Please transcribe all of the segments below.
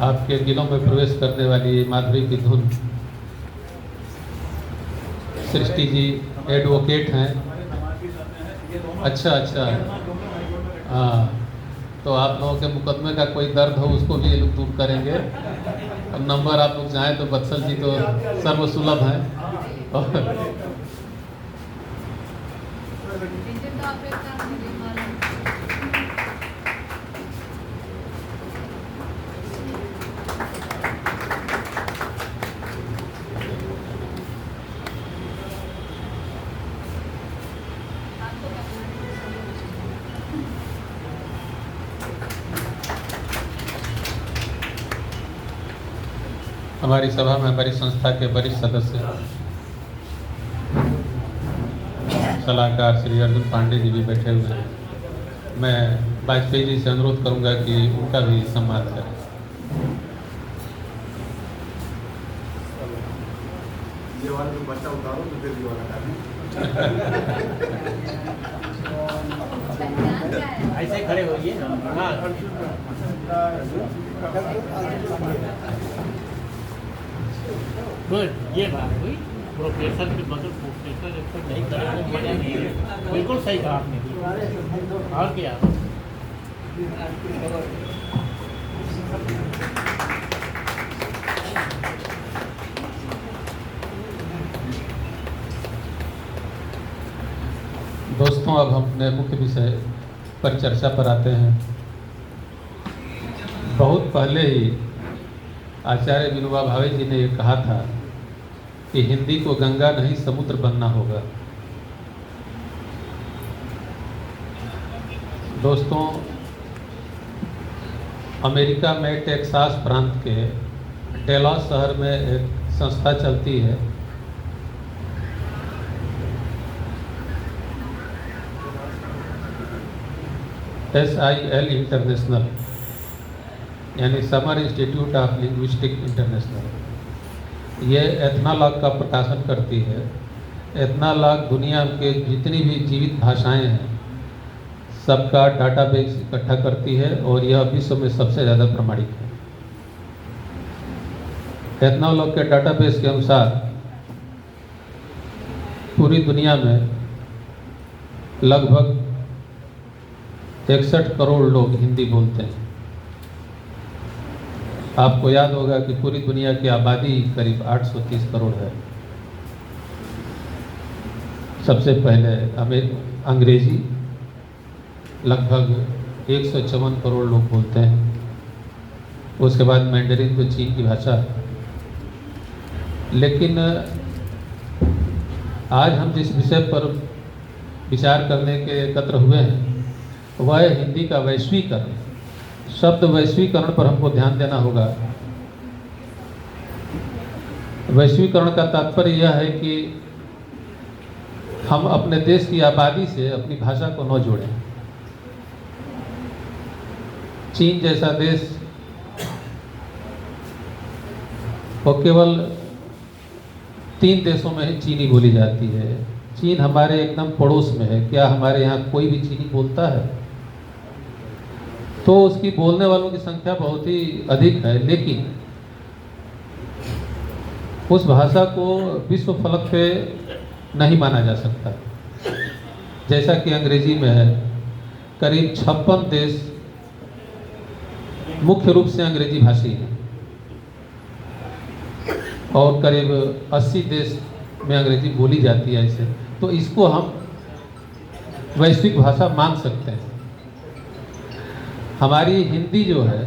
आपके दिलों में प्रवेश करने वाली माधुरी की धुन। सृष्टि जी एडवोकेट हैं। अच्छा अच्छा, हाँ, तो आप लोगों के मुकदमे का कोई दर्द हो उसको भी ये लोग दूर करेंगे। अब नंबर आप लोग चाहें तो बत्सल जी तो सर्वसुलभ हैं। और हमारी सभा में हमारी संस्था के वरिष्ठ सदस्य सलाहकार श्री अर्जुन पांडे जी भी बैठे हुए हैं। मैं वाजपेयी जी से अनुरोध करूंगा कि उनका भी सम्मान करें। ये वाला जो बच्चा उतारो तो फिर ये वाला ऐसे खड़े होइए ना। गुड, ये बात हुई। प्रोफेसर के बदल प्रोफेसर एक्सेप्ट नहीं करेंगे, मजा नहीं है। बिल्कुल सही कहा आपने। और क्या दोस्तों, अब हम अपने मुख्य विषय पर चर्चा पर आते हैं। बहुत पहले ही आचार्य विनोबा भावे जी ने ये कहा था कि हिंदी को गंगा नहीं समुद्र बनना होगा। दोस्तों, अमेरिका में टेक्सास प्रांत के डेलास शहर में एक संस्था चलती है, SIL इंटरनेशनल, यानी summer institute of linguistic international. ये एथनॉलॉग का प्रकाशन करती है। एथनॉलॉग दुनिया के जितनी भी जीवित भाषाएं हैं सबका डाटाबेस इकट्ठा करती है और यह विश्व में सबसे ज़्यादा प्रमाणित है। एथनॉलॉग के डाटाबेस के अनुसार पूरी दुनिया में लगभग 61 करोड़ लोग हिंदी बोलते हैं। आपको याद होगा कि पूरी दुनिया की आबादी करीब 830 करोड़ है। सबसे पहले अंग्रेजी लगभग 154 करोड़ लोग बोलते हैं। उसके बाद मैंडरिन जो चीन की भाषा है। लेकिन आज हम जिस विषय पर विचार करने के एकत्र हुए हैं वह है हिंदी का वैश्वीकरण। शब्द वैश्वीकरण पर हमको ध्यान देना होगा। वैश्वीकरण का तात्पर्य यह है कि हम अपने देश की आबादी से अपनी भाषा को न जोड़ें। चीन जैसा देश वो केवल 3 देशों में ही चीनी बोली जाती है। चीन हमारे एकदम पड़ोस में है। क्या हमारे यहाँ कोई भी चीनी बोलता है? तो उसकी बोलने वालों की संख्या बहुत ही अधिक है, लेकिन उस भाषा को विश्व फलक पे नहीं माना जा सकता। जैसा कि अंग्रेजी में है, करीब 56 देश मुख्य रूप से अंग्रेजी भाषी हैं और करीब 80 देश में अंग्रेजी बोली जाती है। ऐसे तो इसको हम वैश्विक भाषा मान सकते हैं। हमारी हिंदी जो है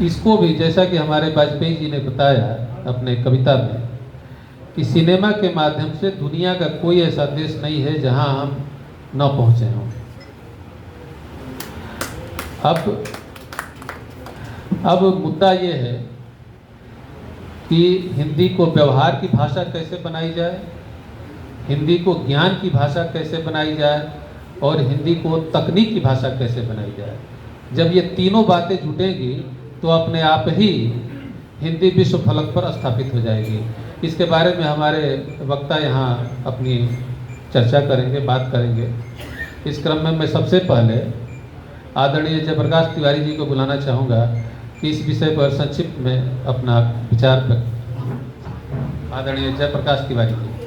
इसको भी, जैसा कि हमारे वाजपेयी जी ने बताया अपने कविता में, कि सिनेमा के माध्यम से दुनिया का कोई ऐसा देश नहीं है जहां हम न पहुंचे हों। अब मुद्दा ये है कि हिंदी को व्यवहार की भाषा कैसे बनाई जाए, हिंदी को ज्ञान की भाषा कैसे बनाई जाए और हिंदी को तकनीक की भाषा कैसे बनाई जाए। जब ये तीनों बातें जुटेंगी तो अपने आप ही हिंदी विश्व फलक पर स्थापित हो जाएगी। इसके बारे में हमारे वक्ता यहाँ अपनी चर्चा करेंगे, बात करेंगे। इस क्रम में मैं सबसे पहले आदरणीय जयप्रकाश तिवारी जी को बुलाना चाहूँगा कि इस विषय पर संक्षिप्त में अपना विचार आदरणीय जयप्रकाश तिवारी जी।